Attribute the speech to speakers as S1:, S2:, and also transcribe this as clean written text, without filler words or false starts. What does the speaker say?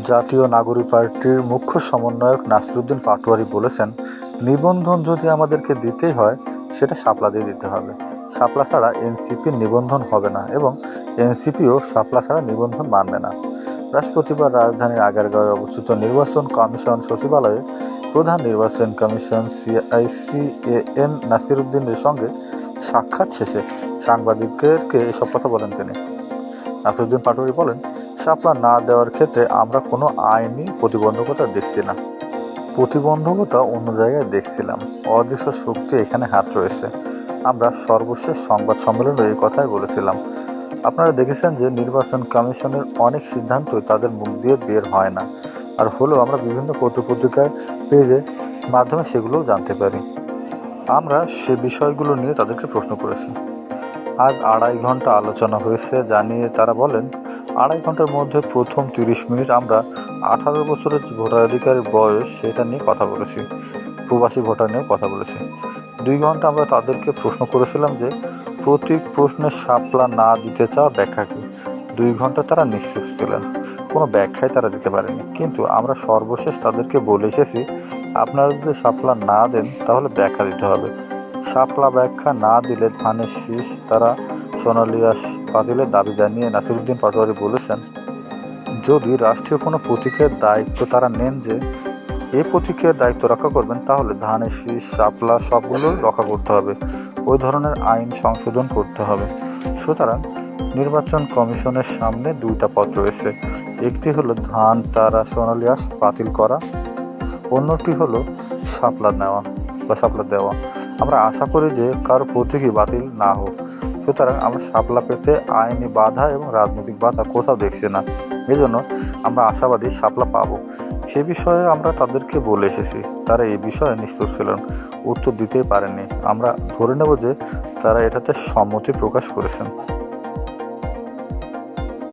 S1: জাতীয় নাগরিক পার্টির মুখ্য সমন্বয়ক নাসিরুদ্দিন পাটোয়ারী বলেছেন, নিবন্ধন যদি আমাদেরকে দিতেই হয় সেটা শাপলা দিয়ে দিতে হবে। শাপলা ছাড়া এনসিপির নিবন্ধন হবে না এবং এনসিপিও শাপলা ছাড়া নিবন্ধন মানবে না। বৃহস্পতিবার রাজধানীর আগারগাঁওয়ে অবস্থিত নির্বাচন কমিশন সচিবালয়ে প্রধান নির্বাচন কমিশন CICAN নাসিরুদ্দিনের সঙ্গে সাক্ষাৎ শেষে সাংবাদিকদেরকে এসব কথা বলেন তিনি। নাসিরুদ্দিন পাটোয়ারী বলেন, শাপলা না দেওয়ার ক্ষেত্রে আমরা কোনো আইনি প্রতিবন্ধকতা দেখছি না। প্রতিবন্ধকতা অন্য জায়গায় দেখছিলাম। অদৃশ্য শক্তি এখানে হাত রয়েছে। আমরা সর্বশেষ সংবাদ সম্মেলনে এই কথাই বলেছিলাম। আপনারা দেখেছেন যে নির্বাচন কমিশনের অনেক সিদ্ধান্তই তাদের মুখ দিয়ে বের হয় না, আর হলেও আমরা বিভিন্ন পত্রপত্রিকায় পেজের মাধ্যমে সেগুলোও জানতে পারি। আমরা সে বিষয়গুলো নিয়ে তাদেরকে প্রশ্ন করেছি। আজ 2.5 ঘন্টা আলোচনা হয়েছে জানিয়ে তারা বলেন, 2.5 ঘন্টার মধ্যে প্রথম 30 মিনিট আমরা 18 বছরের ভোটাধিকারের বয়স সেটা নিয়ে কথা বলেছি, প্রবাসী ভোটার নিয়েও কথা বলেছি। 2 ঘন্টা আমরা তাদেরকে প্রশ্ন করেছিলাম যে প্রতি প্রশ্নে শাপলা না দিতে চাওয়া ব্যাখ্যা কী। 2 ঘন্টা তারা নিশ্চুপ ছিলেন, কোনো ব্যাখ্যাই তারা দিতে পারেনি। কিন্তু আমরা সর্বশেষ তাদেরকে বলে এসেছি, আপনারা যদি শাপলা না দেন তাহলে ব্যাখ্যা দিতে হবে। শাপলা ব্যাখ্যা না দিলে ধানের শীষ তারা সোনালী আঁশ বাতিলের দাবি জানিয়ে নাসিরুদ্দিন পাটোয়ারী বলেছেন, যদি রাষ্ট্রীয় কোনো প্রতীকের দায়িত্ব তারা নেন যে এই প্রতীকের দায়িত্ব রক্ষা করবেন, তাহলে ধানের শীষ শাপলা সবগুলো রক্ষা করতে হবে। ওই ধরনের আইন সংশোধন করতে হবে। সুতরাং নির্বাচন কমিশনের সামনে 2টা পথ রয়েছে। একটি হলো ধান তারা সোনালী আঁশ বাতিল করা, অন্যটি হলো শাপলা নেওয়া বা শাপলা দেওয়া। আমরা আশা করি যে কারো প্রতীকই বাতিল না হোক। সুতরাং আমরা শাপলা পেতে আইনি বাধা এবং রাজনৈতিক বাধা কোথাও দেখছি না। এজন্য আমরা আশাবাদী শাপলা পাবো। সে বিষয়ে আমরা তাদেরকে বলে এসেছি। তারা এই বিষয়ে নিশ্চুপ ছিলেন, উত্তর দিতেই পারেননি। আমরা ধরে নেব যে তারা এটাতে সম্মতি প্রকাশ করেছেন।